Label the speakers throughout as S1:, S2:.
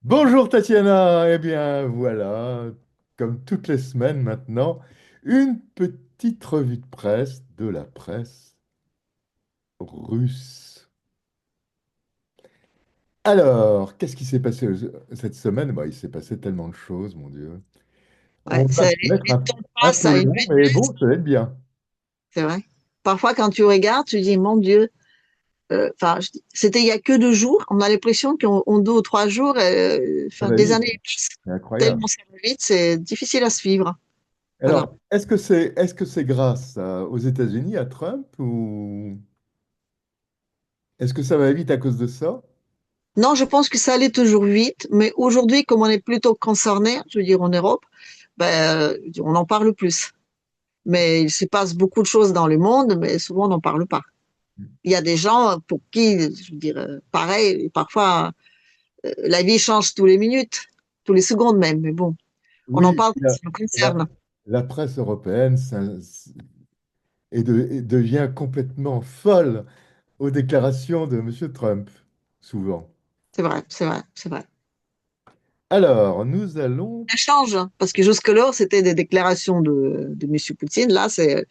S1: Bonjour Tatiana, eh bien voilà, comme toutes les semaines maintenant, une petite revue de presse de la presse russe. Alors, qu'est-ce qui s'est passé cette semaine? Bah, il s'est passé tellement de choses, mon Dieu.
S2: Ouais,
S1: On va se mettre
S2: les temps
S1: un
S2: passent
S1: peu
S2: à une
S1: long, mais
S2: vitesse,
S1: bon, ça va être bien.
S2: c'est vrai. Parfois, quand tu regardes, tu dis, mon Dieu, enfin, c'était il y a que 2 jours. On a l'impression qu'en 2 ou 3 jours,
S1: Ça
S2: enfin,
S1: va
S2: des
S1: vite,
S2: années passent
S1: c'est incroyable.
S2: tellement ça va vite, c'est difficile à suivre. Voilà.
S1: Alors, est-ce que c'est grâce aux États-Unis, à Trump, ou est-ce que ça va vite à cause de ça?
S2: Non, je pense que ça allait toujours vite, mais aujourd'hui, comme on est plutôt concerné, je veux dire en Europe, ben, on en parle plus. Mais il se passe beaucoup de choses dans le monde, mais souvent on n'en parle pas. Il y a des gens pour qui, je veux dire, pareil, parfois la vie change tous les minutes, tous les secondes même, mais bon, on en
S1: Oui,
S2: parle quand ça nous concerne.
S1: la presse européenne et devient complètement folle aux déclarations de M. Trump, souvent.
S2: C'est vrai, c'est vrai, c'est vrai.
S1: Alors, nous allons...
S2: Ça change, hein, parce que jusque-là, c'était des déclarations de M. Poutine. Là, c'est.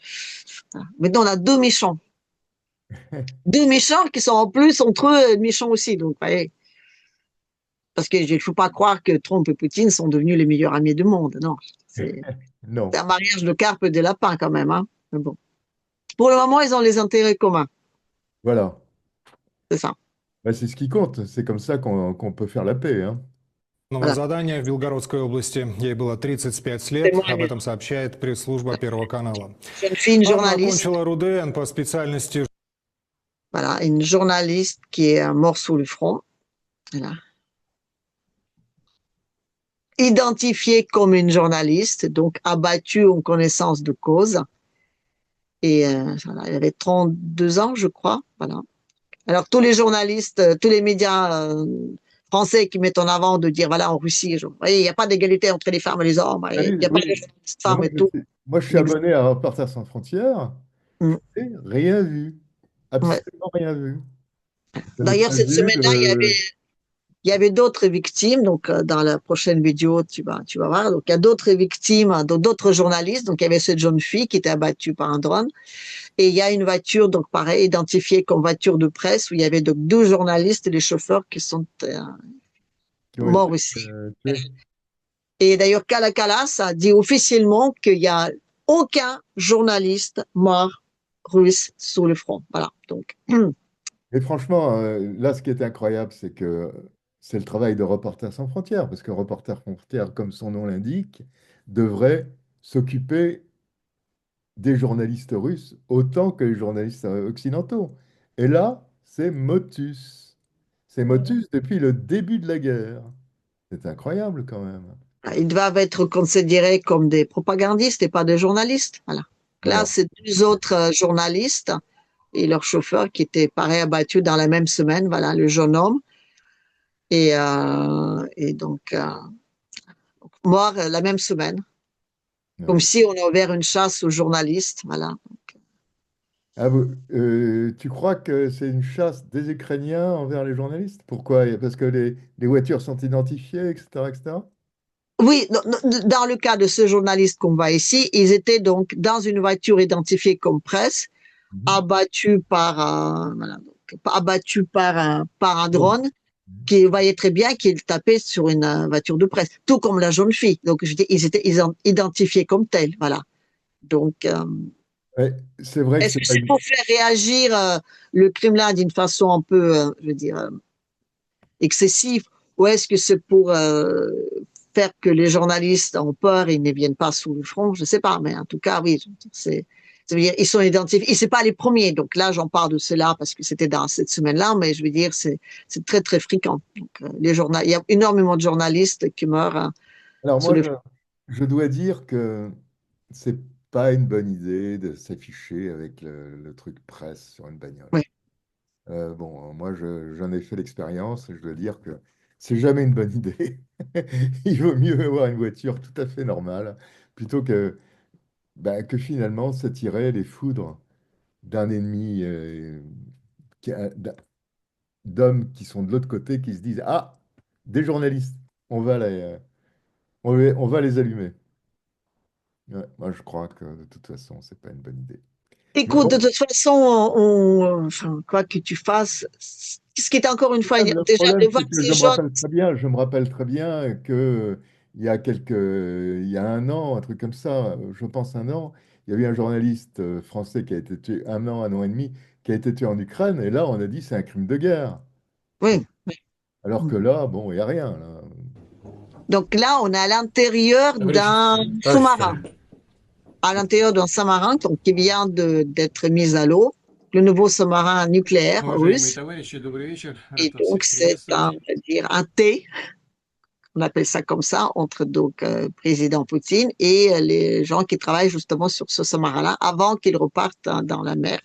S2: Voilà. Maintenant, on a deux méchants. Deux méchants qui sont en plus entre eux méchants aussi. Donc, vous voyez, parce qu'il ne faut pas croire que Trump et Poutine sont devenus les meilleurs amis du monde. Non, c'est
S1: Non,
S2: un mariage de carpe et de lapin quand même. Hein. Mais bon. Pour le moment, ils ont les intérêts communs.
S1: voilà.
S2: C'est ça.
S1: Bah, c'est ce qui compte. C'est comme ça qu'on peut faire la paix, hein.
S3: Новое
S2: Voilà.
S3: задание в Белгородской области. Ей было 35 лет, об этом
S2: Témoignage.
S3: сообщает пресс-служба Первого канала.
S2: Jeune fille, une
S3: Анна
S2: journaliste.
S3: окончила РУДН по специальности.
S2: Voilà, une journaliste qui est morte sous le front. Voilà. Identifiée comme une journaliste, donc abattue en connaissance de cause. Et voilà, elle avait 32 ans, je crois. Voilà. Alors, tous les journalistes, tous les médias français qui mettent en avant de dire, voilà, en Russie, il n'y a pas d'égalité entre les femmes et les hommes,
S1: Ah
S2: il
S1: oui,
S2: n'y a pas de
S1: oui.
S2: journalistes
S1: Mais
S2: femmes et tout.
S1: moi, je suis abonné à Reporters sans frontières.
S2: Mm.
S1: Et rien vu.
S2: Ouais.
S1: Absolument rien vu. Je n'ai
S2: D'ailleurs,
S1: pas
S2: cette
S1: vu
S2: semaine-là, il y avait d'autres victimes. Donc, dans la prochaine vidéo, tu vas voir. Donc, il y a d'autres victimes, d'autres journalistes. Donc, il y avait cette jeune fille qui était abattue par un drone. Et il y a une voiture, donc pareil, identifiée comme voiture de presse, où il y avait donc deux journalistes et les chauffeurs qui sont
S1: qui ont été
S2: morts aussi.
S1: tués.
S2: Et d'ailleurs, Kalakalas a dit officiellement qu'il n'y a aucun journaliste mort russe sous le front. Voilà. Donc,
S1: Et franchement, là, ce qui est incroyable, c'est que c'est le travail de Reporters sans frontières, parce que Reporters sans frontières, comme son nom l'indique, devrait s'occuper des journalistes russes autant que les journalistes occidentaux. Et là, c'est Motus. C'est Motus depuis le début de la guerre. C'est incroyable quand même.
S2: ils doivent être considérés comme des propagandistes et pas des journalistes. Voilà. Là,
S1: Voilà.
S2: c'est deux autres journalistes et leur chauffeur qui étaient pareil abattus dans la même semaine. Voilà, le jeune homme. Et donc, mort la même semaine. Comme
S1: Ouais.
S2: si on a ouvert une chasse aux journalistes. Voilà.
S1: Ah, tu crois que c'est une chasse des Ukrainiens envers les journalistes? Pourquoi? Parce que les voitures sont identifiées, etc., etc.
S2: Oui, dans le cas de ce journaliste qu'on voit ici, ils étaient donc dans une voiture identifiée comme presse,
S1: Mhm.
S2: abattus voilà, donc, abattus par un
S1: Bon.
S2: drone qui voyait très bien qu'il tapait sur une voiture de presse, tout comme la jeune fille. Donc, je dis, ils ont identifiés comme tels, voilà. Donc,
S1: Ouais, c'est vrai que
S2: est-ce
S1: c'est
S2: que
S1: pas
S2: c'est
S1: une...
S2: pour faire réagir le Kremlin d'une façon un peu, je veux dire, excessive, ou est-ce que c'est pour faire que les journalistes ont peur et ne viennent pas sous le front? Je ne sais pas, mais en tout cas, oui, ça veut dire ils sont identifiés. Et c'est pas les premiers, donc là j'en parle de cela parce que c'était dans cette semaine-là, mais je veux dire c'est très très fréquent. Donc il y a énormément de journalistes qui meurent
S1: Alors
S2: sous
S1: moi,
S2: le
S1: je dois dire que c'est pas une bonne idée de s'afficher avec le truc presse sur une bagnole.
S2: front. Ouais.
S1: Bon, moi, j'en ai fait l'expérience et je dois dire que c'est jamais une bonne idée. Il vaut mieux avoir une voiture tout à fait normale plutôt que finalement s'attirer les foudres d'un ennemi, d'hommes qui sont de l'autre côté qui se disent, ah, des journalistes. on va on va les allumer. Ouais, moi, je crois que de toute façon, c'est pas une bonne idée. Mais
S2: Écoute, de
S1: bon,
S2: toute façon, enfin, quoi que tu fasses, ce qui est encore une fois,
S1: le
S2: déjà
S1: problème,
S2: de voir
S1: c'est que
S2: ces jeunes,
S1: je me rappelle très bien que il y a un an, un truc comme ça, je pense un an, il y a eu un journaliste français qui a été tué un an et demi, qui a été tué en Ukraine, et là, on a dit c'est un crime de guerre. Bon,
S2: oui.
S1: alors que là, bon, il n'y a rien, là.
S2: Donc là, on est à l'intérieur d'un sous-marin. À l'intérieur d'un sous-marin donc, qui vient d'être mis à l'eau, le nouveau sous-marin nucléaire
S3: Уважаемые
S2: russe.
S3: товарищи, добрый вечер.
S2: Et
S3: Рад вас
S2: donc,
S3: всех
S2: c'est un,
S3: приветствовать.
S2: on va dire, un T, on appelle ça comme ça, entre donc président Poutine et les gens qui travaillent justement sur ce sous-marin-là avant qu'il reparte dans la mer.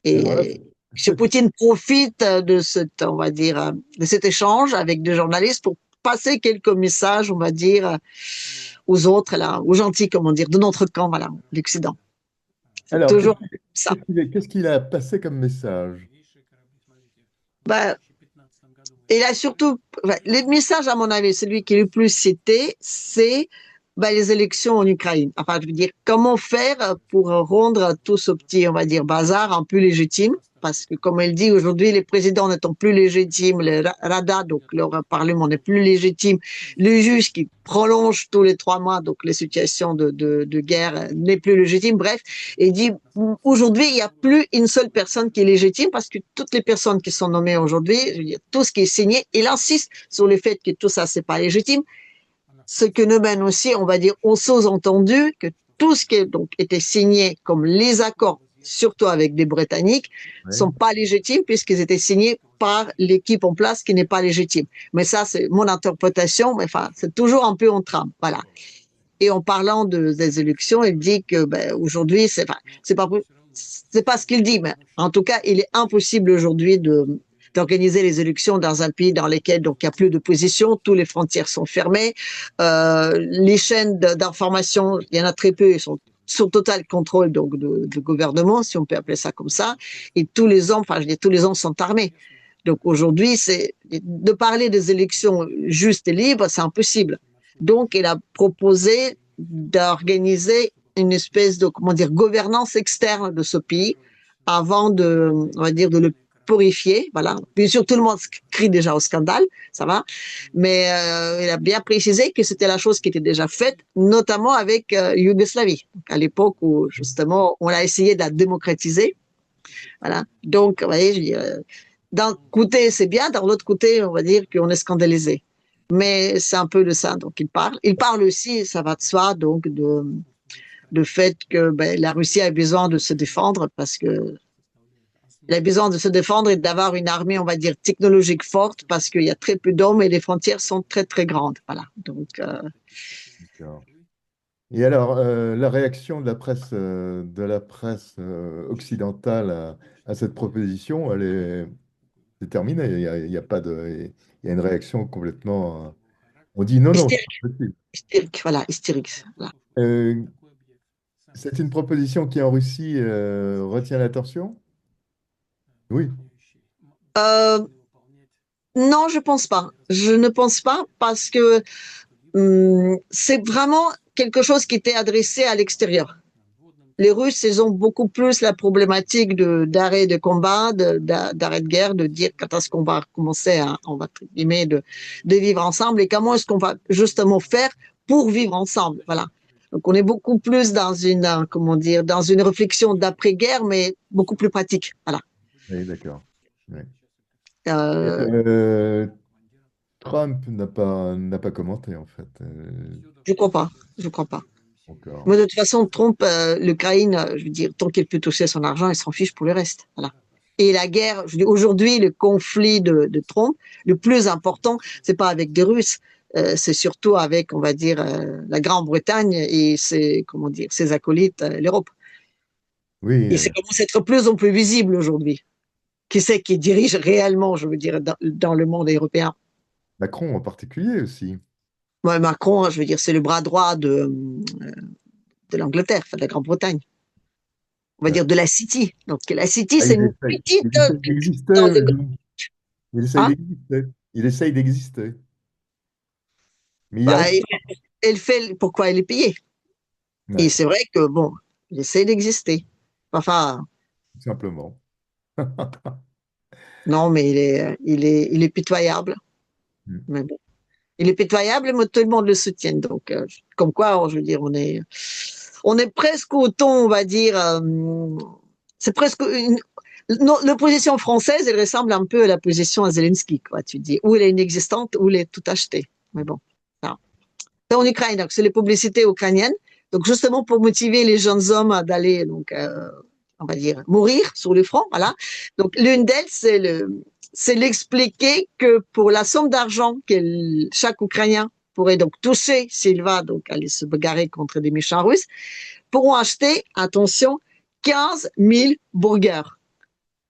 S1: Alors là,
S2: Et M.
S1: c'est
S2: Poutine profite de cette, on va dire, de cet échange avec des journalistes pour passer quelques messages, on va dire, aux autres, là, aux gentils, comment dire, de notre camp, voilà, l'Occident. C'est
S1: alors,
S2: toujours ça.
S1: qu'est-ce qu'il a passé comme message?
S2: Ben, et là, surtout, les messages, à mon avis, celui qui est le plus cité, c'est ben, les élections en Ukraine. Enfin, je veux dire, comment faire pour rendre tout ce petit, on va dire, bazar un peu légitime? Parce que, comme elle dit, aujourd'hui, les présidents n'étant plus légitimes, le Rada, donc leur parlement n'est plus légitime, le juge qui prolonge tous les 3 mois, donc les situations de guerre n'est plus légitime. Bref, il dit, aujourd'hui, il n'y a plus une seule personne qui est légitime parce que toutes les personnes qui sont nommées aujourd'hui, je veux dire, tout ce qui est signé, il insiste sur le fait que tout ça, c'est pas légitime. Ce que nous mène aussi, on va dire, au sous-entendu que tout ce qui est donc été signé comme les accords, surtout avec des Britanniques,
S1: Ouais.
S2: sont pas légitimes puisqu'ils étaient signés par l'équipe en place qui n'est pas légitime. Mais ça, c'est mon interprétation, mais enfin, c'est toujours un peu en trame. Voilà. Et en parlant des élections, il dit que ben, aujourd'hui, c'est pas ce qu'il dit, mais en tout cas, il est impossible aujourd'hui d'organiser les élections dans un pays dans lequel donc il y a plus d'opposition, tous les frontières sont fermées, les chaînes d'information, il y en a très peu, ils sont sous total contrôle donc de gouvernement, si on peut appeler ça comme ça, et tous les hommes, enfin je dis tous les hommes sont armés. Donc aujourd'hui, c'est de parler des élections justes et libres, c'est impossible. Donc, il a proposé d'organiser une espèce de, comment dire, gouvernance externe de ce pays avant de, on va dire, de le purifier. Voilà. Bien sûr, tout le monde crie déjà au scandale, ça va. Mais il a bien précisé que c'était la chose qui était déjà faite, notamment avec Yougoslavie, à l'époque où justement on a essayé de la démocratiser. Voilà. Donc, vous voyez, je dis, d'un côté, c'est bien, dans l'autre côté, on va dire qu'on est scandalisé. Mais c'est un peu de ça dont il parle. Il parle aussi, ça va de soi, donc de fait que ben, la Russie a besoin de se défendre parce que elle a besoin de se défendre et d'avoir une armée, on va dire, technologique forte parce qu'il y a très peu d'hommes et les frontières sont très, très grandes. Voilà. Donc,
S1: D'accord. Et alors, la réaction de la presse occidentale à cette proposition, c'est terminé. Il y a pas de, il y a une réaction complètement. On dit non, non, c'est
S2: hystérique,
S1: pas possible.
S2: hystérique, voilà, hystérique. Voilà.
S1: Euh, c'est une proposition qui en Russie retient l'attention? Oui.
S2: Euh, non, je pense pas. Je ne pense pas parce que c'est vraiment quelque chose qui était adressé à l'extérieur. Les Russes, ils ont beaucoup plus la problématique d'arrêt de combat, d'arrêt de guerre, de dire quand est-ce qu'on va commencer à, on va guillemets, de vivre ensemble et comment est-ce qu'on va justement faire pour vivre ensemble. Voilà. Donc on est beaucoup plus dans une, comment dire, dans une réflexion d'après-guerre, mais beaucoup plus pratique. Voilà.
S1: Oui, d'accord. Oui.
S2: Euh,
S1: Euh, Trump n'a pas commenté, en fait.
S2: je crois pas. Je crois pas.
S1: Encore.
S2: Mais de toute façon, Trump, l'Ukraine, je veux dire, tant qu'il peut toucher son argent, il s'en fiche pour le reste. Voilà. Et la guerre, je dis aujourd'hui, le conflit de Trump, le plus important, c'est pas avec des Russes, c'est surtout avec, on va dire, la Grande-Bretagne et ses, comment dire, ses acolytes, l'Europe.
S1: Oui,
S2: Et c'est commence à être plus en plus visible aujourd'hui. Qui c'est qui dirige réellement, je veux dire, dans le monde européen?
S1: Macron en particulier aussi.
S2: Ouais, Macron, je veux dire, c'est le bras droit de l'Angleterre, enfin, de la Grande-Bretagne. On va
S1: Ouais.
S2: dire de la City. Donc la City,
S1: Ah,
S2: c'est une petite
S1: il essaye d'exister,
S2: dans le
S1: il essaye
S2: hein?
S1: d'exister. Il essaye d'exister. Mais il y
S2: Bah,
S1: arrive,
S2: elle fait pourquoi elle est payée. Et
S1: ouais,
S2: c'est vrai que, bon, il essaie d'exister. Enfin,
S1: tout simplement.
S2: non, mais il est pitoyable.
S1: Mm.
S2: Mais bon. Il est pitoyable, mais tout le monde le soutient. Donc, comme quoi, je veux dire, on est presque autant, on va dire, c'est presque une, l'opposition française, elle ressemble un peu à la position à Zelensky, quoi. Tu dis, ou elle est inexistante, ou elle est tout achetée. Mais bon, ça. C'est en Ukraine, donc c'est les publicités ukrainiennes. Donc, justement, pour motiver les jeunes hommes à d'aller, donc, on va dire, mourir sur le front, voilà. Donc, l'une d'elles, c'est l'expliquer que pour la somme d'argent que chaque Ukrainien pourrait donc toucher s'il va donc aller se bagarrer contre des méchants russes, pourront acheter, attention, 15 000 burgers.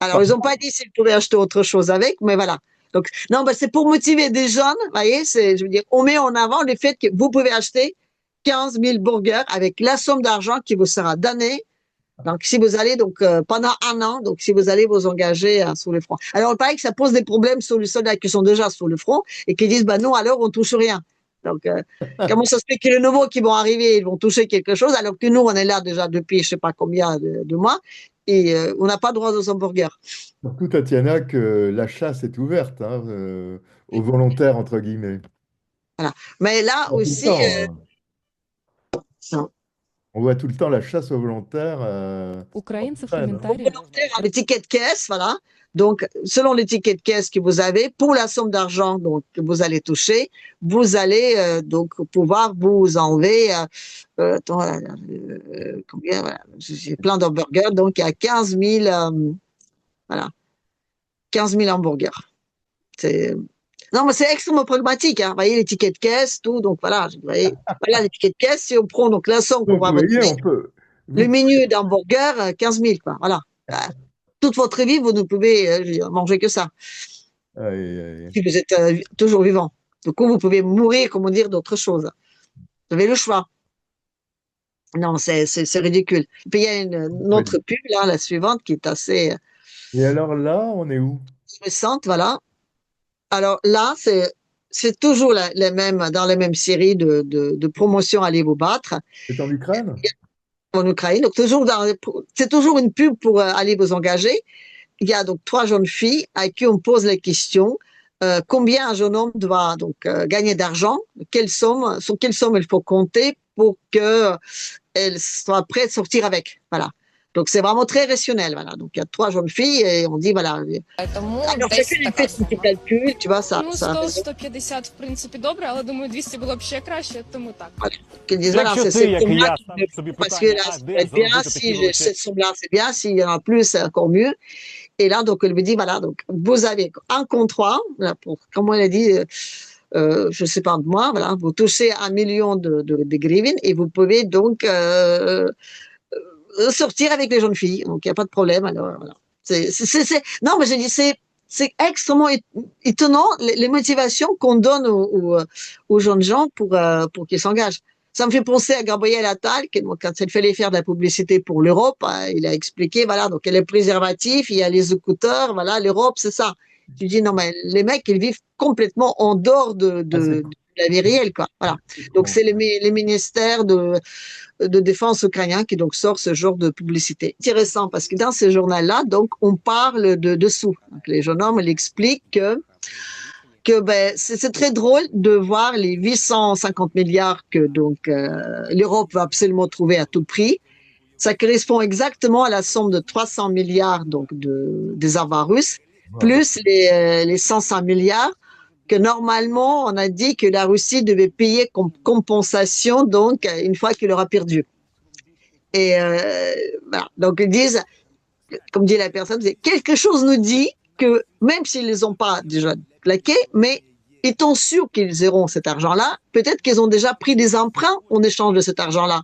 S2: Alors, ils n'ont pas dit s'ils pourraient acheter autre chose avec, mais voilà. Donc, non, ben, c'est pour motiver des jeunes, vous voyez, je veux dire, on met en avant le fait que vous pouvez acheter 15 000 burgers avec la somme d'argent qui vous sera donnée. Donc, si vous allez, donc, pendant un an, donc, si vous allez vous engager sur le front. Alors, il paraît que ça pose des problèmes sur les soldats qui sont déjà sur le front et qui disent, bah, non, alors, on touche rien. Donc, comment ça se fait que les nouveaux qui vont arriver, ils vont toucher quelque chose, alors que nous, on est là déjà depuis je sais pas combien de mois et on n'a pas droit aux hamburgers.
S1: Surtout, Tatiana, que la chasse est ouverte hein, aux volontaires, entre guillemets.
S2: Voilà. Mais là
S1: On voit tout le
S2: aussi,
S1: temps, hein.
S2: non.
S1: On voit tout le temps la chasse aux volontaires en
S4: Украинцы в
S1: Ukraine, hein.
S2: Aux
S4: комментариях.
S2: volontaires à l'étiquette caisse, voilà. Donc, selon l'étiquette caisse que vous avez, pour la somme d'argent donc que vous allez toucher, vous allez donc pouvoir vous enlever. Attends, combien voilà, j'ai plein d'hamburgers, donc il y a 15 000, voilà, 15 000 hamburgers. C'est non, mais c'est extrêmement pragmatique. Hein. Vous voyez l'étiquette caisse, tout. Donc voilà, vous voyez, voilà l'étiquette caisse. Si on prend donc la somme qu'on
S1: Donc,
S2: va
S1: vous
S2: vous
S1: voyez,
S2: donner,
S1: on peut.
S2: le
S1: Vous,
S2: menu d'hamburger, 15 000, quoi. Voilà. Toute votre vie, vous ne pouvez manger que ça,
S1: aïe, aïe.
S2: si vous êtes toujours vivant. Du coup, vous pouvez mourir, comment dire, d'autre chose. Vous avez le choix. Non, c'est ridicule. Puis il y a une
S1: Ouais.
S2: autre pub, là, la suivante, qui est assez
S1: Et alors là, on est où?
S2: récente, voilà. Alors là, c'est toujours les mêmes, dans les mêmes séries de promotion Allez vous battre
S1: C'est en Ukraine?
S2: en Ukraine. Donc, c'est toujours une pub pour aller vous engager. Il y a donc trois jeunes filles à qui on pose la question combien un jeune homme doit donc gagner d'argent, sur quelle somme il faut compter pour qu'elle soit prête à sortir avec. Voilà. Donc c'est vraiment très rationnel. Voilà. Donc il y a trois jeunes filles et on dit voilà.
S5: Тому
S2: Alors
S5: десь
S2: chacune elle
S5: така
S2: fait son petit
S5: сума.
S2: calcul, tu vois ça.
S5: Ну,
S2: ça
S5: 100-150, в принципі, добре, але думаю, 200 було б ще краще, тому так.
S2: Qu'ils disent voilà,
S6: Якщо
S2: c'est
S6: ти,
S2: cette
S6: як і
S2: somme-là
S6: я,
S2: qui
S6: ставиш собі
S2: parce que
S6: питання,
S2: là, ça
S6: а
S2: peut
S6: де
S2: être bien,
S6: заробити
S2: si
S6: такі
S2: j'ai
S6: величезні
S2: cette somme-là, c'est bien, s'il y en a plus, c'est encore mieux. Et là, donc, elle me dit, voilà, donc, vous avez un comptoir, là, pour, comme elle a dit, je sais pas de moi, voilà, vous touchez 1 million de grivines et vous pouvez donc sortir avec les jeunes filles. Donc, il n'y a pas de problème. Alors, voilà. Non, mais je dis, c'est extrêmement étonnant les motivations qu'on donne aux jeunes gens pour qu'ils s'engagent. Ça me fait penser à Gabriel Attal, qui, donc, quand il fallait faire de la publicité pour l'Europe, hein, il a expliqué, voilà, donc il y a les préservatifs, il y a les écouteurs, voilà, l'Europe, c'est ça. Tu dis, non, mais les mecs, ils vivent complètement en dehors
S1: Ah,
S2: de la vie réelle, quoi. Voilà. Donc, c'est les ministères de défense ukrainien qui donc sort ce genre de publicité. Intéressant parce que dans ce journal-là, donc, on parle de dessous. Donc, les jeunes hommes l'expliquent que ben, c'est très drôle de voir les 850 milliards que donc l'Europe va absolument trouver à tout prix. Ça correspond exactement à la somme de 300 milliards donc des avoirs russes,
S1: wow.
S2: plus les 105 milliards que normalement on a dit que la Russie devait payer comme compensation donc une fois qu'il aura perdu. Et voilà. Donc ils disent, comme dit la personne, quelque chose nous dit que même s'ils les ont pas déjà claqués, mais étant sûrs qu'ils auront cet argent-là, peut-être qu'ils ont déjà pris des emprunts en échange de cet argent-là.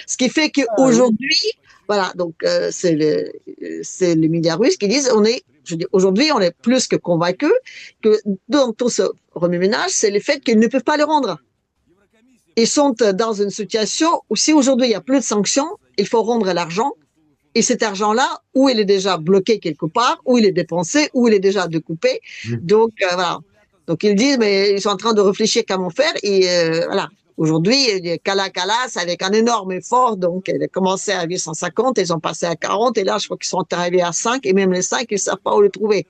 S2: Ce qui fait qu'aujourd'hui, voilà, donc c'est les médias russes qui disent, aujourd'hui, on est plus que convaincus que dans tout ce remue-ménage, c'est le fait qu'ils ne peuvent pas le rendre. Ils sont dans une situation où si aujourd'hui il n'y a plus de sanctions, il faut rendre l'argent. Et cet argent-là, ou il est déjà bloqué quelque part, ou il est dépensé, ou il est déjà découpé.
S1: Oui.
S2: Donc, voilà. Donc ils disent, mais ils sont en train de réfléchir comment faire. Et voilà. Aujourd'hui, Calacalas, avec un énorme effort, donc elle a commencé à 850, ils ont passé à 40, et là, je crois qu'ils sont arrivés à 5, et même les 5, ils ne savent pas où le trouver.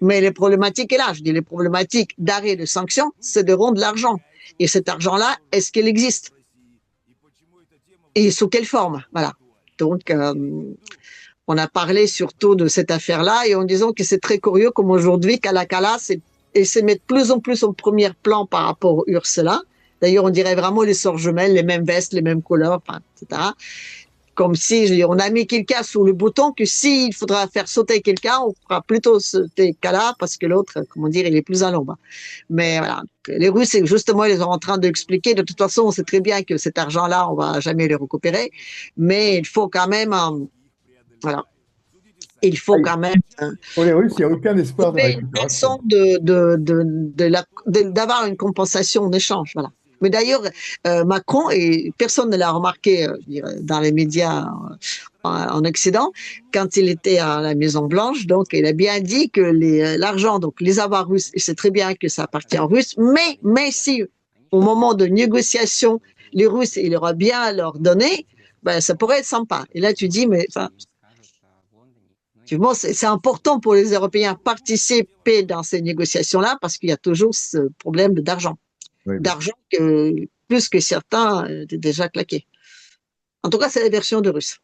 S2: Mais les problématiques est là. Je dis, les problématiques d'arrêt de sanctions, c'est de rendre l'argent. Et cet argent-là, est-ce qu'il existe? Et sous quelle forme? Voilà. Donc, on a parlé surtout de cette affaire-là et en disant que c'est très curieux comme aujourd'hui Kalakala se met de plus en plus au premier plan par rapport aux Ursula. D'ailleurs, on dirait vraiment les sœurs jumelles, les mêmes vestes, les mêmes couleurs, enfin, etc. Comme si, je veux dire, on a mis quelqu'un sur le bouton que s'il faudra faire sauter quelqu'un, on fera plutôt sauter Kala parce que l'autre, comment dire, il est plus à l'ombre. Mais voilà, les Russes, justement, ils sont en train d'expliquer. De toute façon, on sait très bien que cet argent-là, on va jamais le récupérer. Mais il faut quand même, voilà, il faut quand même
S1: Pour les Russes, il n'y a aucun espoir de
S2: trouver une
S1: récupération.
S2: façon d'avoir une compensation en échange. Voilà. Mais d'ailleurs, Macron, et personne ne l'a remarqué je dirais, dans les médias en Occident, quand il était à la Maison-Blanche, donc il a bien dit que l'argent, donc les avoirs russes, il sait très bien que ça appartient aux Russes, mais si au moment de négociation, les Russes, il aura bien leur donné, ben, ça pourrait être sympa. Et là, tu dis, mais enfin, c'est important pour les Européens de participer dans ces négociations-là parce qu'il y a toujours ce problème d'argent.
S1: Oui,
S2: D'argent que plus que certains étaient déjà claqués. En tout cas, c'est la version de russe.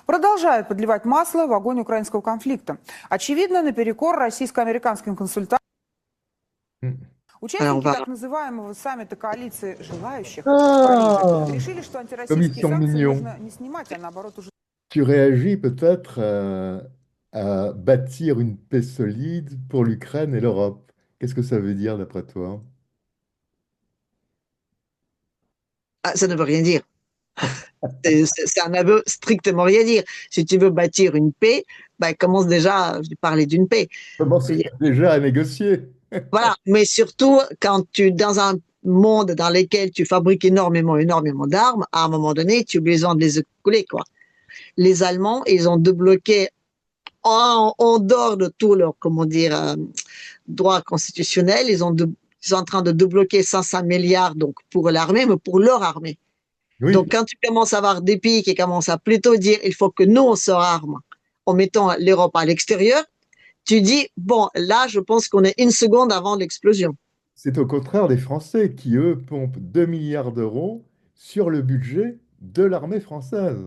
S4: Продолжают подливать масло в огонь украинского конфликта. Очевидно, наперекор российско-американским консультантам. Участники так называемого саммита коалиции желающих в Париже решили, что антироссийские санкции нужно не снимать, а наоборот уже...
S1: Tu réagis peut-être à bâtir une paix solide pour l'Ukraine et l'Europe. Qu'est-ce que ça veut dire d'après toi?
S2: Ah, ça ne veut rien dire. Ça ne veut strictement rien dire. Si tu veux bâtir une paix, ben, commence déjà à parler d'une paix.
S1: Commence déjà à négocier.
S2: Voilà, mais surtout quand dans un monde dans lequel tu fabriques énormément d'armes, à un moment donné, tu as besoin de les écouler, quoi. Les Allemands, ils ont débloqué en dehors de tout leur, comment dire, droit constitutionnel, ils sont en train de débloquer 500 milliards donc pour l'armée, mais pour leur armée.
S1: Oui.
S2: Donc, quand tu commences à avoir des pays qui commencent à plutôt dire il faut que nous, on se arme en mettant l'Europe à l'extérieur, tu dis, bon, là, je pense qu'on est une seconde avant l'explosion.
S1: C'est au contraire des Français qui, eux, pompent 2 milliards d'euros sur le budget de l'armée française.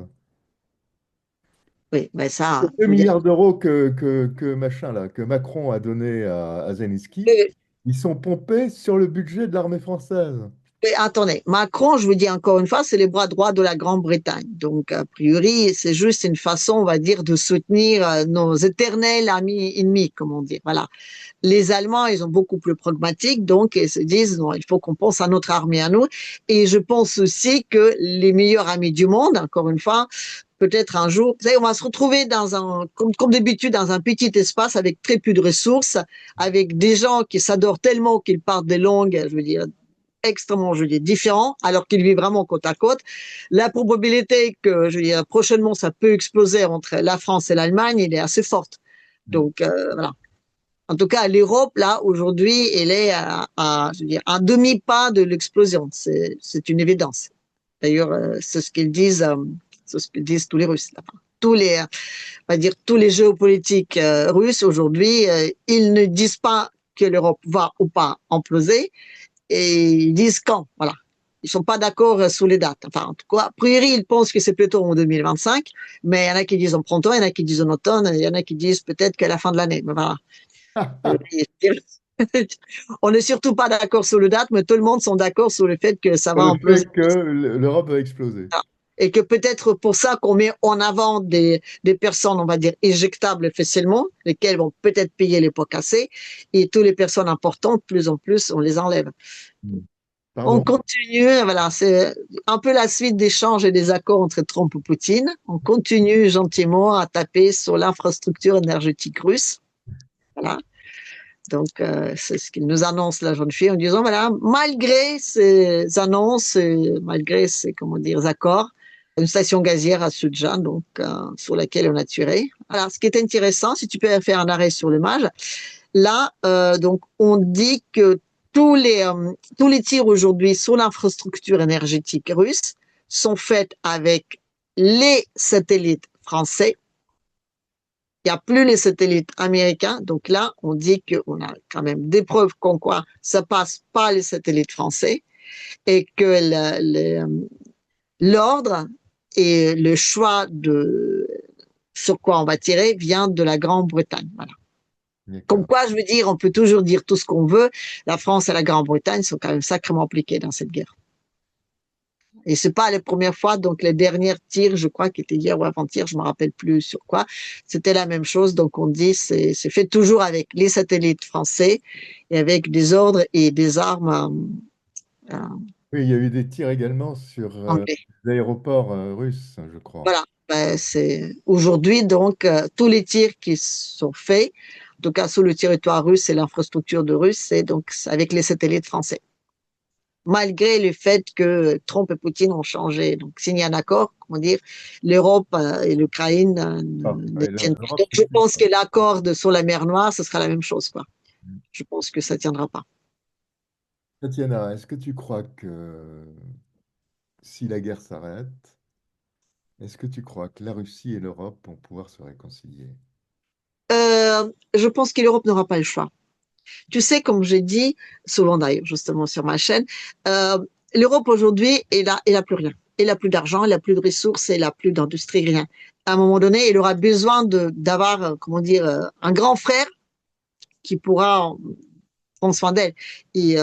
S2: Oui, mais ça...
S1: 2 milliards d'euros que machin là, que Macron a donné à Zelensky, ils sont pompés sur le budget de l'armée française.
S2: Mais attendez, Macron, je vous dis encore une fois, c'est les bras droits de la Grande-Bretagne. Donc, a priori, c'est juste une façon, on va dire, de soutenir nos éternels amis ennemis, comme on dit. Voilà. Les Allemands, ils sont beaucoup plus pragmatiques, donc ils se disent, non, il faut qu'on pense à notre armée à nous. Et je pense aussi que les meilleurs amis du monde, encore une fois, peut-être un jour, vous savez, on va se retrouver comme d'habitude, dans un petit espace avec très peu de ressources, avec des gens qui s'adorent tellement qu'ils partent des langues, je veux dire, extrêmement, je veux dire, différents, alors qu'ils vivent vraiment côte à côte. La probabilité que, je veux dire, prochainement, ça peut exploser entre la France et l'Allemagne, il est assez forte. Donc, voilà. En tout cas, l'Europe, là, aujourd'hui, elle est je veux dire, un demi-pas de l'explosion. C'est une évidence. D'ailleurs, c'est ce qu'ils disent tous les Russes. Enfin, on va dire, tous les géopolitiques russes aujourd'hui, ils ne disent pas que l'Europe va ou pas imploser, et ils disent quand, voilà. Ils sont pas d'accord sur les dates. Enfin, en tout cas, a priori, ils pensent que c'est plutôt en 2025, mais il y en a qui disent en printemps, il y en a qui disent en automne, il y en a qui disent peut-être qu'à la fin de l'année. Mais voilà. On n'est surtout pas d'accord sur le date, mais tout le monde sont d'accord sur le fait que ça va imploser.
S1: Que l'Europe va exploser.
S2: Et que peut-être pour ça qu'on met en avant des personnes, on va dire, éjectables facilement, lesquelles vont peut-être payer les pots cassés, et toutes les personnes importantes, plus en plus, on les enlève.
S1: Pardon.
S2: On continue, voilà, c'est un peu la suite d'échanges et des accords entre Trump et Poutine. On continue gentiment à taper sur l'infrastructure énergétique russe. Voilà. Donc, c'est ce qu'il nous annonce, la jeune fille, en disant, voilà, malgré ces annonces, malgré ces, comment dire, accords, une station gazière à Soudzhan, donc, sur laquelle on a tiré. Alors, ce qui est intéressant, si tu peux faire un arrêt sur l'image, Là, donc, on dit que tous les tirs aujourd'hui sur l'infrastructure énergétique russe sont faits avec les satellites français. Il n'y a plus les satellites américains. Donc là, on dit qu'on a quand même des preuves comme quoi ça passe par les satellites français et que l'ordre et le choix de sur quoi on va tirer vient de la Grande-Bretagne. Voilà. Comme quoi, je veux dire, on peut toujours dire tout ce qu'on veut. La France et la Grande-Bretagne sont quand même sacrément impliquées dans cette guerre. Et c'est pas la première fois, donc les derniers tirs, je crois, qui étaient hier ou avant-hier, je me rappelle plus sur quoi, c'était la même chose. Donc on dit, c'est fait toujours avec les satellites français et avec des ordres et des armes.
S1: Oui, il y a eu des tirs également sur les aéroports russes, je crois.
S2: Voilà, ben, c'est aujourd'hui donc tous les tirs qui sont faits, en tout cas sur le territoire russe et l'infrastructure de russe, c'est donc avec les satellites français. Malgré le fait que Trump et Poutine ont changé, donc signé un accord, comment dire, l'Europe et l'Ukraine ne tiennent pas. Donc je pense que l'accord sur la mer Noire, ce sera la même chose, quoi. Je pense que ça tiendra pas.
S1: Tatiana, est-ce que tu crois que si la guerre s'arrête, est-ce que tu crois que la Russie et l'Europe vont pouvoir se réconcilier?
S2: Je pense que l'Europe n'aura pas le choix. Tu sais, comme j'ai dit souvent d'ailleurs, justement sur ma chaîne, l'Europe aujourd'hui, elle a plus rien. Elle a plus d'argent, elle a plus de ressources, elle a plus d'industrie, rien. À un moment donné, elle aura besoin d'avoir, comment dire, un grand frère qui pourra prendre soin d'elle. Et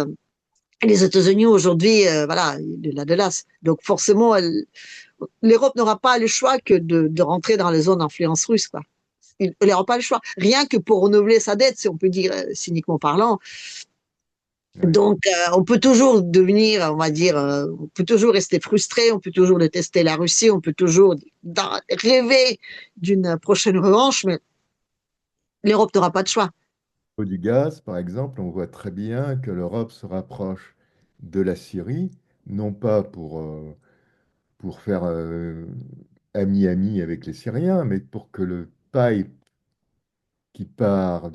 S2: les États-Unis aujourd'hui, voilà, de la de l'as. Donc forcément, l'Europe n'aura pas le choix que de rentrer dans les zones d'influence russe, quoi. Il n'aura pas le choix. Rien que pour renouveler sa dette, si on peut dire cyniquement parlant. Oui. Donc, on peut toujours devenir, on va dire, on peut toujours rester frustré, on peut toujours détester la Russie, on peut toujours rêver d'une prochaine revanche, mais l'Europe n'aura pas de choix.
S1: Au du gaz, par exemple, on voit très bien que l'Europe se rapproche de la Syrie, non pas pour faire ami-ami avec les Syriens, mais pour que le pipe qui part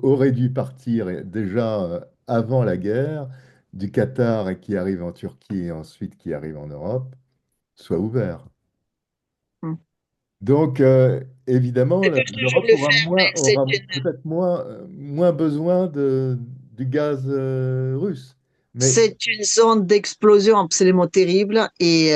S1: aurait dû partir déjà avant la guerre, du Qatar et qui arrive en Turquie et ensuite qui arrive en Europe, soit ouvert.
S2: Hmm.
S1: Donc, évidemment,
S2: Ils peuvent toujours
S1: l'Europe
S2: le faire, mais
S1: aura peut-être moins besoin du gaz russe. Mais
S2: c'est une zone d'explosion absolument terrible et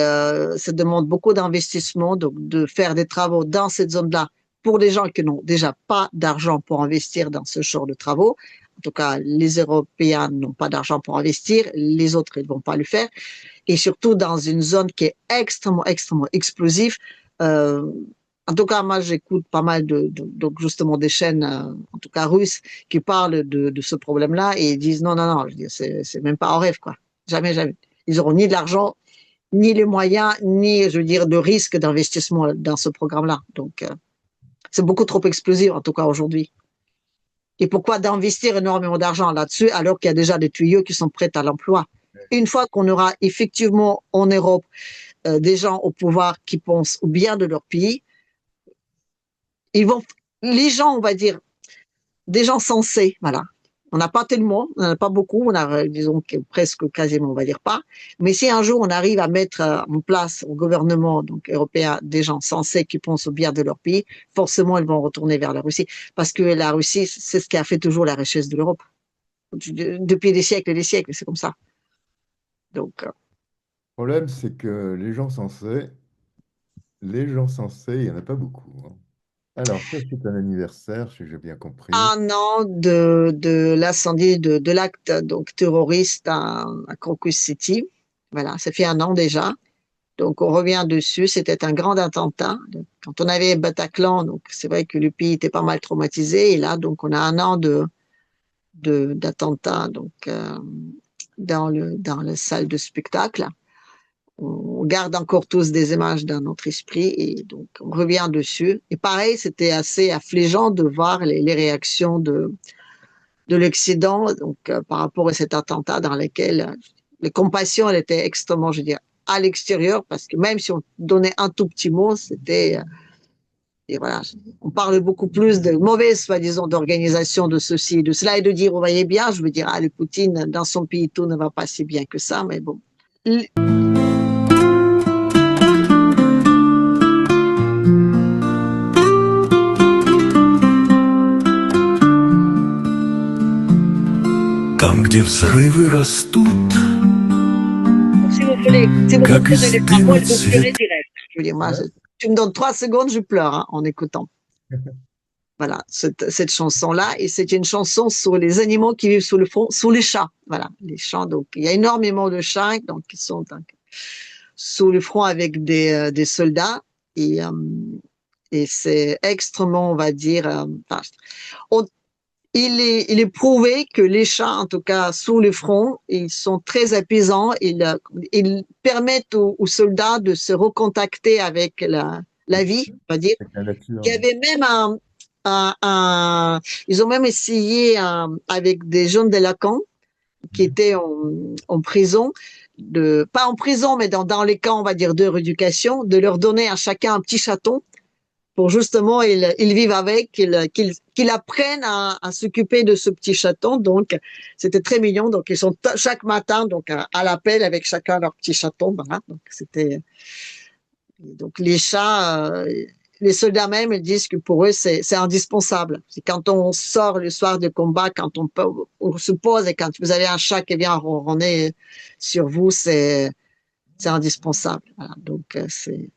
S2: ça demande beaucoup d'investissement, donc de faire des travaux dans cette zone-là pour des gens qui n'ont déjà pas d'argent pour investir dans ce genre de travaux. En tout cas, les Européens n'ont pas d'argent pour investir, les autres, ils ne vont pas le faire. Et surtout dans une zone qui est extrêmement, extrêmement explosive. Euh, En tout cas, moi, j'écoute pas mal donc justement des chaînes, en tout cas russes, qui parlent de ce problème-là et ils disent non, non, non, je veux dire, c'est même pas en rêve, quoi. Jamais, jamais. Ils auront ni de l'argent, ni les moyens, ni, je veux dire, de risque d'investissement dans ce programme-là. Donc, c'est beaucoup trop explosif, en tout cas aujourd'hui. Et pourquoi d'investir énormément d'argent là-dessus alors qu'il y a déjà des tuyaux qui sont prêts à l'emploi? Une fois qu'on aura effectivement en Europe des gens au pouvoir qui pensent au bien de leur pays, les gens, on va dire, des gens sensés, voilà. On n'a pas tellement, on n'en a pas beaucoup, on a, disons, presque quasiment, on va dire pas. Mais si un jour on arrive à mettre en place au gouvernement donc européen des gens sensés qui pensent au bien de leur pays, forcément ils vont retourner vers la Russie, parce que la Russie, c'est ce qui a fait toujours la richesse de l'Europe depuis des siècles et des siècles, c'est comme ça. Donc,
S1: le problème, c'est que les gens sensés, il n'y en a pas beaucoup, hein. Alors, ça, c'est un anniversaire, si j'ai bien compris.
S2: un an de l'incendie de l'acte donc terroriste à Crocus City. Voilà, ça fait un an déjà. Donc on revient dessus. C'était un grand attentat. Donc, quand on avait Bataclan, donc c'est vrai que le pays était pas mal traumatisé. Et là, donc on a un an d'attentat donc dans la salle de spectacle. On garde encore tous des images dans notre esprit et donc on revient dessus. Et pareil, c'était assez affligeant de voir les réactions de l'Occident donc par rapport à cet attentat dans lequel les compassions elles étaient extrêmement, je veux dire, à l'extérieur parce que même si on donnait un tout petit mot, c'était Et voilà, on parle beaucoup plus de mauvaise, soi-disant, d'organisation de ceci et de cela, et de dire, vous voyez bien, je veux dire, le Poutine, dans son pays, tout ne va pas si bien que ça, mais bon.
S6: Там, где взрывы растут,
S2: Si vous voulez
S6: как из
S2: donner
S6: дыма
S2: moi, je
S6: цвет.
S2: pleurer direct. Je veux dire, moi, tu me donnes 3 secondes, je pleure hein, en écoutant. Voilà, cette chanson-là. Et c'est une chanson sur les animaux qui vivent sous le front, sur les chats. Voilà, les chats. Donc, il y a énormément de chats donc, qui sont donc, sous le front avec des soldats. Et c'est extrêmement, on va dire, il est prouvé que les chats, en tout cas sous le front, ils sont très apaisants. Ils permettent aux soldats de se recontacter avec la vie, on va dire. Il y avait même ils ont même essayé avec des jeunes délinquants qui étaient en prison, pas en prison, mais dans les camps, on va dire, de rééducation, de leur donner à chacun un petit chaton pour justement ils vivent avec, qu'ils apprennent à s'occuper de ce petit chaton. Donc, c'était très mignon. Donc, ils sont chaque matin donc à l'appel avec chacun leur petit chaton. Voilà. Donc, les chats, les soldats même, ils disent que pour eux, c'est indispensable. C'est quand on sort le soir de combat, quand on se pose et quand vous avez un chat qui vient ronronner sur vous, c'est indispensable. Voilà. Donc, c'est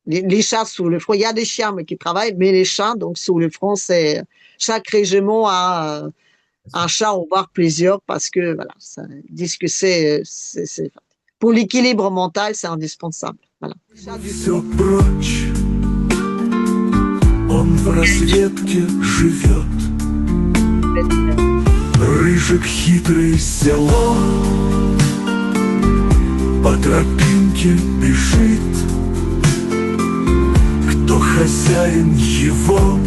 S2: les chats sous le front. Il y a des chiens mais qui travaillent, mais les chats, donc sous le front, c'est chaque régiment a un chat ou voire plusieurs parce que voilà, ça disent que c'est pour l'équilibre mental, c'est indispensable. Voilà.
S6: Все прочь, он в разведке живет. Рыжик хитрый село, по тропинке бежит. Кто хозяин его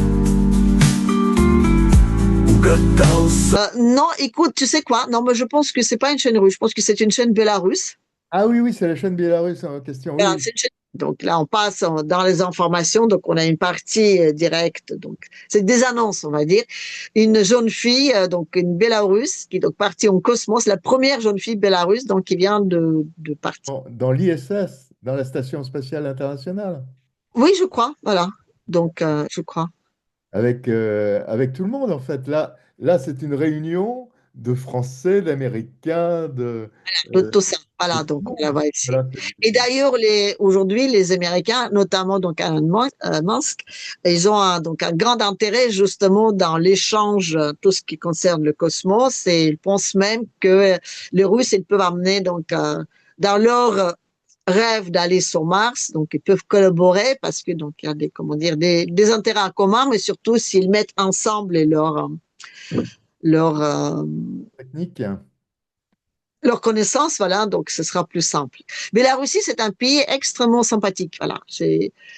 S6: угадался.
S2: Non, écoute, tu sais quoi? Non, mais je pense que c'est pas une chaîne russe. Je pense que c'est une chaîne bélarusse.
S1: Ah oui, oui, c'est la chaîne Bélarus en question.
S2: Voilà,
S1: Oui.
S2: donc là, on passe dans les informations. Donc, on a une partie directe. Donc, c'est des annonces, on va dire. Une jeune fille, donc une Bélarusse, qui est donc partie en cosmos, la première jeune fille bélarusse, donc qui vient de partir.
S1: Dans l'ISS, dans la Station spatiale internationale.
S2: Oui, je crois. Voilà. Donc, je crois.
S1: Avec tout le monde, en fait. Là c'est une réunion de Français, d'Américains, de
S2: Tout ça. Voilà, donc on la voit ici.
S1: voilà.
S2: Et d'ailleurs, aujourd'hui, les Américains, notamment donc Elon Musk, ils ont donc un grand intérêt justement dans l'échange, tout ce qui concerne le cosmos, et ils pensent même que les Russes, ils peuvent amener donc dans leur rêve d'aller sur Mars, donc ils peuvent collaborer parce que donc il y a des intérêts en commun, mais surtout s'ils mettent ensemble
S1: Technique.
S2: leur connaissance, voilà, donc ce sera plus simple. Mais la Russie, c'est un pays extrêmement sympathique, voilà.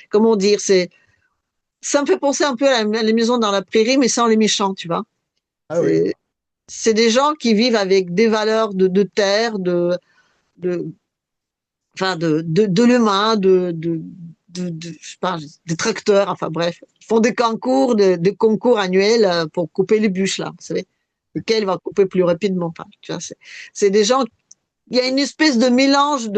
S2: Comment dire, ça me fait penser un peu à les maisons dans la prairie, mais sans les méchants, tu vois.
S1: Ah oui.
S2: C'est des gens qui vivent avec des valeurs de terre, de l'humain, je sais pas, des tracteurs, enfin bref. Ils font des concours annuels pour couper les bûches, là, vous savez. Lequel va couper plus rapidement. Enfin, tu vois, c'est des gens. Il y a une espèce de mélange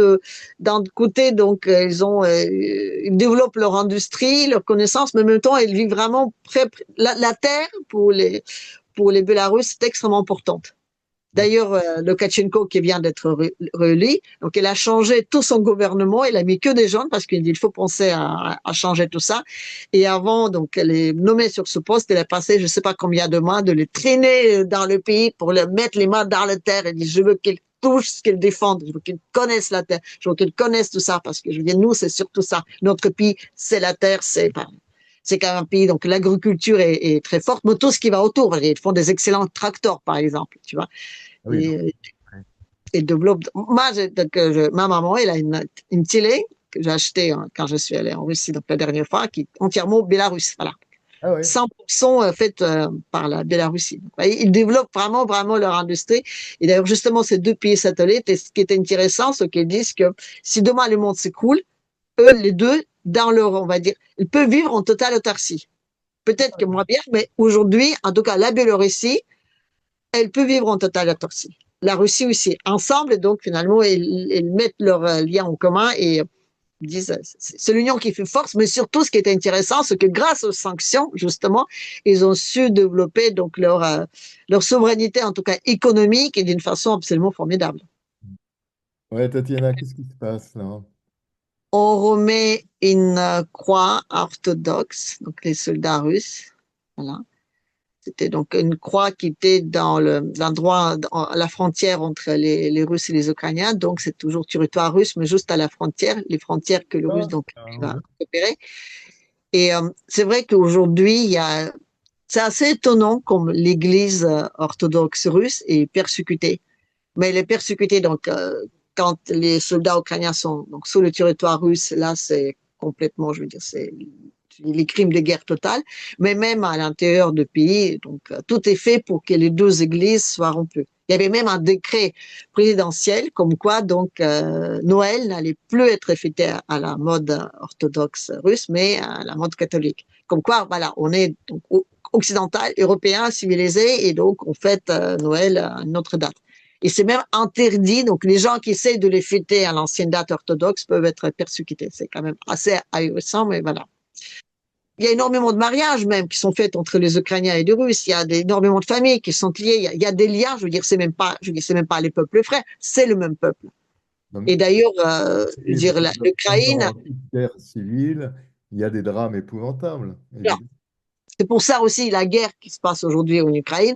S2: d'un côté, donc ils développent leur industrie, leur connaissance, mais en même temps ils vivent vraiment la terre pour les Bélarusses, c'est extrêmement importante. D'ailleurs, Lukashenko qui vient d'être réélu, donc il a changé tout son gouvernement, il a mis que des jeunes parce qu'il dit il faut penser à changer tout ça. Et avant, donc, les nommer sur ce poste, il a passé je sais pas combien de mois de les traîner dans le pays pour leur mettre les mains dans la terre et dit je veux qu'ils touchent ce qu'ils défendent, je veux qu'ils connaissent la terre, je veux qu'ils connaissent tout ça parce que je veux dire nous c'est surtout ça, notre pays c'est la terre, c'est quand même un pays, donc l'agriculture est très forte, mais tout ce qui va autour, ils font des excellents tracteurs, par exemple, tu vois.
S1: Oui,
S2: et développe. Moi, ma maman, elle a une télé que j'ai achetée quand je suis allée en Russie donc la dernière fois, qui est entièrement bélarusse, voilà.
S1: Ah oui.
S2: 100% faite par la Bélarussie. Ils développent vraiment, vraiment leur industrie. Et d'ailleurs, justement, ces deux pays satellites, et ce qui est intéressant, c'est qu'ils disent que si demain le monde s'écroule, eux, les deux, dans leur, on va dire, ils peuvent vivre en totale autarcie. Peut-être que moins bien, mais aujourd'hui, en tout cas, la Biélorussie, elle peut vivre en totale autarcie. La Russie aussi. Ensemble, donc, finalement, ils mettent leurs liens en commun et disent, c'est l'union qui fait force, mais surtout, ce qui est intéressant, c'est que grâce aux sanctions, justement, ils ont su développer donc leur souveraineté, en tout cas économique, et d'une façon absolument formidable.
S1: Ouais, Tatiana, qu'est-ce qui se passe là?
S2: On remet une croix orthodoxe, donc les soldats russes. Voilà. C'était donc une croix qui était dans l'endroit, à la frontière entre les Russes et les Ukrainiens. Donc, c'est toujours territoire russe, mais juste à la frontière, les frontières que le Russe donc va
S1: Ouais.
S2: récupérer. Et c'est vrai qu'aujourd'hui, c'est assez étonnant comme l'Église orthodoxe russe est persécutée. Mais elle est persécutée donc quand les soldats ukrainiens sont donc sur le territoire russe, là c'est complètement, je veux dire, c'est les crimes de guerre totale. Mais même à l'intérieur du pays, donc tout est fait pour que les deux églises soient rompues. Il y avait même un décret présidentiel comme quoi donc Noël n'allait plus être fêté à la mode orthodoxe russe, mais à la mode catholique. Comme quoi, voilà, on est donc occidental, européen, civilisé, et donc on fête Noël à une autre date. Et c'est même interdit, donc les gens qui essayent de les fêter à l'ancienne date orthodoxe peuvent être persécutés. C'est quand même assez ahurissant, mais voilà. Il y a énormément de mariages même qui sont faits entre les Ukrainiens et les Russes. Il y a énormément de familles qui sont liées. Il y a des liens. Je veux dire, c'est même pas les peuples frères, c'est le même peuple.
S1: Donc,
S2: Et d'ailleurs, je veux
S1: et
S2: dire,
S1: comme
S2: l'Ukraine,
S1: dans toute guerre civile, il y a des drames épouvantables,
S2: non,
S1: évidemment.
S2: c'est pour ça aussi la guerre qui se passe aujourd'hui en Ukraine,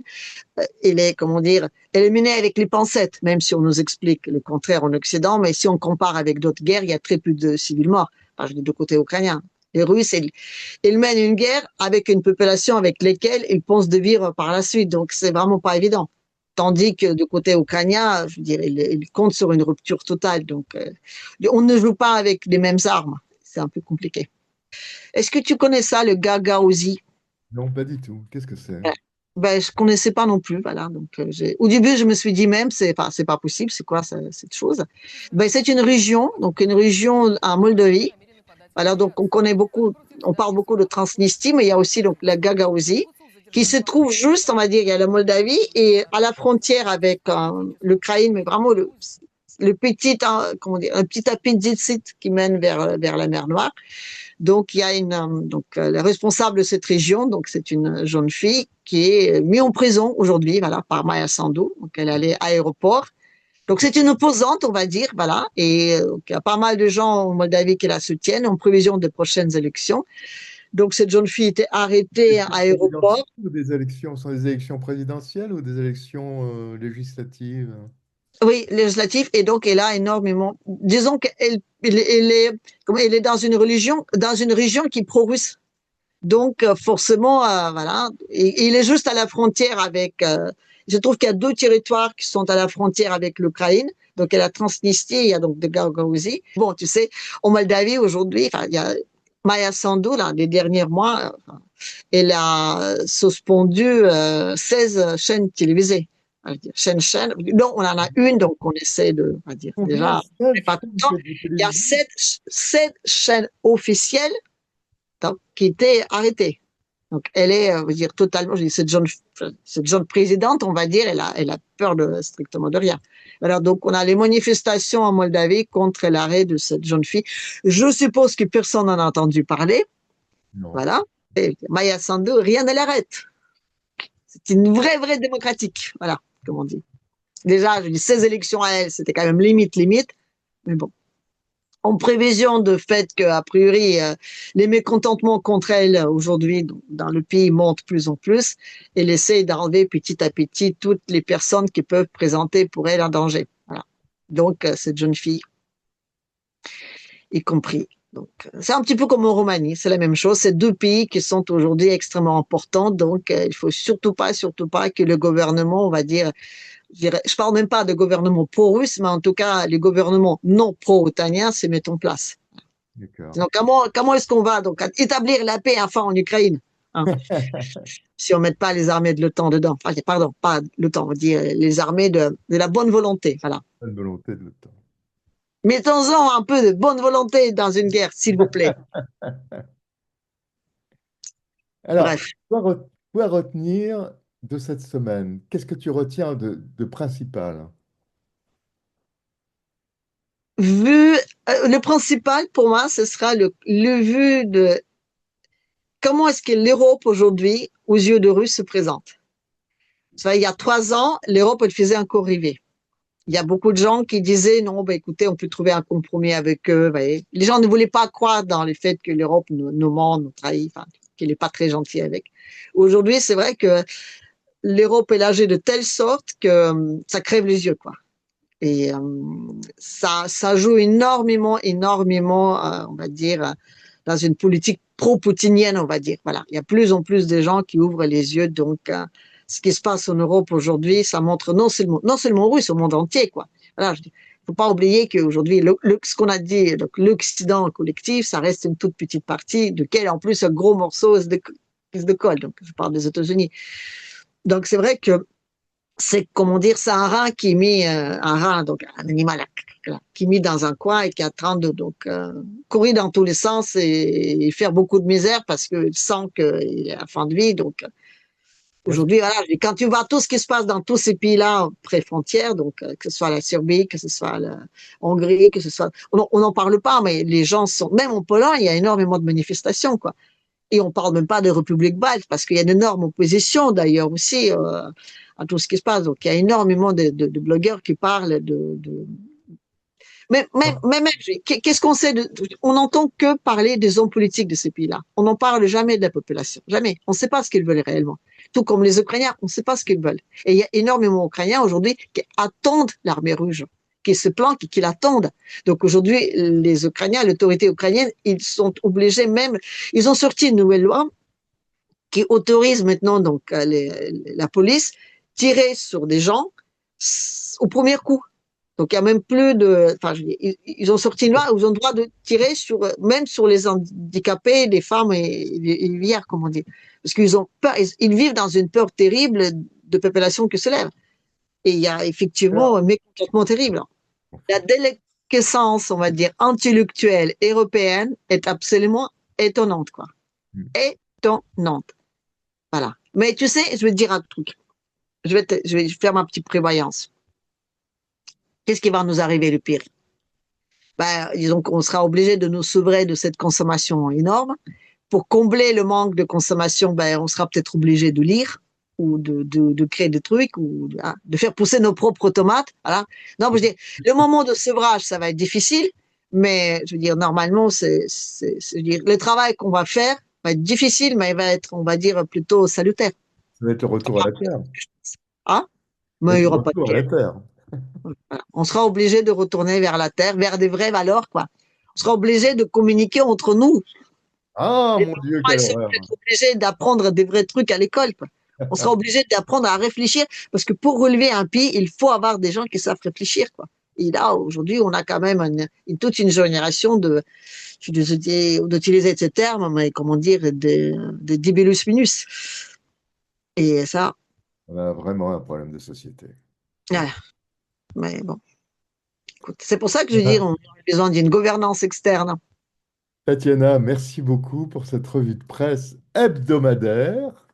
S2: elle est, comment dire, elle est menée avec les pincettes, même si on nous explique le contraire en Occident. Mais si on compare avec d'autres guerres, il y a très peu de civils morts, enfin, je dis du côté ukrainien. Les Russes, ils mènent une guerre avec une population avec laquelle ils pensent de vivre par la suite. Donc, c'est vraiment pas évident. Tandis que du côté ukrainien, je veux dire, ils comptent sur une rupture totale. Donc, on ne joue pas avec les mêmes armes. C'est un peu compliqué. Est-ce que tu connais ça, le Gagaouzi?
S1: Non, pas du tout. Qu'est-ce que c'est?
S2: Ben, je connaissais pas non plus, voilà. Donc, au début, je me suis dit même, c'est pas possible, c'est quoi cette chose? Ben, c'est une région, donc une région en Moldavie. Voilà, donc on connaît beaucoup, on parle beaucoup de Transnistrie, mais il y a aussi donc la Gagaouzie, qui se trouve juste, on va dire, il y a la Moldavie et à la frontière avec l'Ukraine, mais vraiment le petit, comment dire, un petit appendicite qui mène vers la mer Noire. Donc, il y a la responsable de cette région, donc c'est une jeune fille qui est mise en prison aujourd'hui, voilà, par Maya Sandu. Donc, elle allait à l'aéroport. Donc, c'est une opposante, on va dire, voilà. Et il y a pas mal de gens en Moldavie qui la soutiennent en prévision des prochaines élections. Donc, cette jeune fille était arrêtée à l'aéroport.
S1: Ou des élections, sont des élections présidentielles ou des élections législatives?
S2: Oui, législatif, et donc elle a énormément. Disons elle est dans une région qui est pro-russe. Donc forcément, voilà, et il est juste à la frontière avec. Je trouve qu'il y a deux territoires qui sont à la frontière avec l'Ukraine. Donc il y a la Transnistrie, il y a donc de Gagaouzie. Bon, tu sais, en Moldavie aujourd'hui, enfin, il y a Maya Sandu là, les derniers mois, elle a suspendu 16 chaînes télévisées. Chaîne. Donc, on en a une, donc on essaie de, on va dire,
S1: Combien?
S2: déjà, mais pas tout le temps. Il y a sept chaînes officielles donc, qui étaient arrêtées. Donc, elle est, on va dire, totalement, je dis, cette jeune présidente, on va dire, elle a peur de strictement de rien. Alors, donc, on a les manifestations en Moldavie contre l'arrêt de cette jeune fille. Je suppose que personne n'en a entendu parler.
S1: Non.
S2: Voilà. Et Maya Sandu, rien ne l'arrête. C'est une vraie démocratique. Voilà, comme on dit. Déjà, je dis, ces élections à elle, c'était quand même limite. Mais bon. En prévision de fait qu'a priori, les mécontentements contre elle aujourd'hui dans le pays montent plus en plus, elle essaie d'enlever petit à petit toutes les personnes qui peuvent présenter pour elle un danger. Voilà. Donc, cette jeune fille, y compris. Donc, c'est un petit peu comme en Roumanie, c'est la même chose. C'est deux pays qui sont aujourd'hui extrêmement importants. Donc, il faut surtout pas que le gouvernement, on va dire, je parle même pas de gouvernement pro-russe, mais en tout cas, les gouvernements non pro-otaniens se mettent en place. Donc, comment est-ce qu'on va donc établir la paix enfin en Ukraine, hein, si on ne met pas les armées de l'OTAN dedans? Enfin, pardon, pas l'OTAN, on va dire les armées de la bonne volonté. Voilà.
S1: Bonne volonté de l'OTAN.
S2: Mettons-en un peu de bonne volonté dans une guerre, s'il vous plaît.
S1: Alors,
S2: Bref.
S1: quoi retenir de cette semaine? Qu'est-ce que tu retiens de principal?
S2: Le principal pour moi, ce sera le vu de comment est-ce que l'Europe aujourd'hui, aux yeux de Russes, se présente. Il y a 3 ans, l'Europe, elle faisait encore rêver. Il y a beaucoup de gens qui disaient non, bah, écoutez, on peut trouver un compromis avec eux. Voyez. Les gens ne voulaient pas croire dans le fait que l'Europe nous ment, nous trahit, enfin, qu'elle n'est pas très gentille avec. Aujourd'hui, c'est vrai que l'Europe est âgée de telle sorte que ça crève les yeux, quoi. Et ça joue énormément, on va dire, dans une politique pro-poutinienne, on va dire. Voilà, il y a plus en plus de gens qui ouvrent les yeux. Donc, ce qui se passe en Europe aujourd'hui, ça montre non seulement russe, au monde entier, quoi. Voilà, il ne faut pas oublier qu'aujourd'hui, ce qu'on a dit, l'Occident collectif, ça reste une toute petite partie, duquel en plus un gros morceau se décolle. Donc, je parle des États-Unis. Donc, c'est vrai que c'est, comment dire, c'est un rat qui est mis, un rat, donc un animal qui est mis dans un coin et qui est en train de courir dans tous les sens et faire beaucoup de misère parce qu'il sent qu'il est à fin de vie. Donc aujourd'hui, voilà, quand tu vois tout ce qui se passe dans tous ces pays-là pré-frontières, donc que ce soit la Serbie, que ce soit la Hongrie, que ce soit, on n'en parle pas, mais les gens sont, même en Pologne, il y a énormément de manifestations, quoi. Et on parle même pas de République baltes parce qu'il y a une énorme opposition d'ailleurs aussi à tout ce qui se passe. Donc il y a énormément de blogueurs qui parlent mais même, qu'est-ce qu'on sait on n'entend que parler des hommes politiques de ces pays-là. On n'en parle jamais de la population. Jamais. On ne sait pas ce qu'ils veulent réellement. Tout comme les Ukrainiens, on ne sait pas ce qu'ils veulent. Et il y a énormément d'Ukrainiens aujourd'hui qui attendent l'armée rouge, qui se planquent et qui l'attendent. Donc aujourd'hui, les Ukrainiens, l'autorité ukrainienne, ils sont obligés même, ils ont sorti une nouvelle loi qui autorise maintenant donc la police tirer sur des gens au premier coup. Donc il y a même plus de, enfin ils ont sorti une loi où ils ont le droit de tirer sur même sur les handicapés, les femmes et les vieillards, comme on dit, parce qu'ils ont peur, ils vivent dans une peur terrible de population qui se lève. Et il y a effectivement un mécontentement terrible. La déliquescence, on va dire, intellectuelle européenne est absolument étonnante, quoi. Étonnante. Voilà. Mais tu sais, je vais te dire un truc. Je vais faire ma petite prévoyance. Qu'est-ce qui va nous arriver le pire? Ben, disons qu'on sera obligé de nous sevrer de cette consommation énorme. Pour combler le manque de consommation, ben, on sera peut-être obligé de lire ou de créer des trucs ou de faire pousser nos propres tomates. Voilà. Non, je veux dire, le moment de sevrage, ça va être difficile, mais je veux dire, normalement, le travail qu'on va faire va être difficile, mais il va être, on va dire, plutôt salutaire.
S1: Ça va être le retour à la terre.
S2: Hein? Mais il n'y aura pas de
S1: retour à la terre.
S2: Voilà. On sera obligé de retourner vers la terre, vers des vraies valeurs, quoi. On sera obligé de communiquer entre nous.
S1: Ah, mon Dieu, quelle horreur.
S2: On sera obligé d'apprendre des vrais trucs à l'école, quoi. On sera obligé d'apprendre à réfléchir parce que pour relever un pays, il faut avoir des gens qui savent réfléchir, quoi. Et là, aujourd'hui, on a quand même toute une génération je suis désolé d'utiliser ce terme, mais comment dire, de dibellus minus. Et ça.
S1: On a vraiment un problème de société.
S2: Voilà. Mais bon. Écoute, c'est pour ça que je dis qu'on a besoin d'une gouvernance externe.
S1: Tatiana, merci beaucoup pour cette revue de presse hebdomadaire.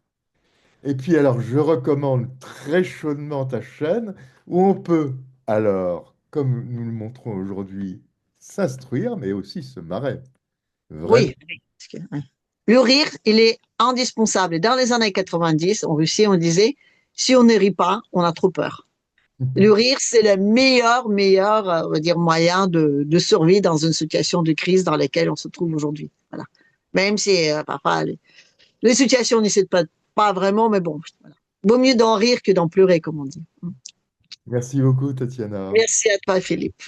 S1: Et puis alors, je recommande très chaudement ta chaîne où on peut, alors, comme nous le montrons aujourd'hui, s'instruire, mais aussi se marrer. Vraiment.
S2: Oui. Le rire, il est indispensable. Et dans les années 90, en Russie, on disait, si on ne rit pas, on a trop peur. Le rire, c'est le meilleur, on va dire, moyen de survie dans une situation de crise dans laquelle on se trouve aujourd'hui. Voilà. Même si parfois les situations n'y s'aident pas vraiment, mais bon, voilà. Vaut mieux d'en rire que d'en pleurer, comme on dit.
S1: Merci beaucoup, Tatiana.
S2: Merci à toi, Philippe.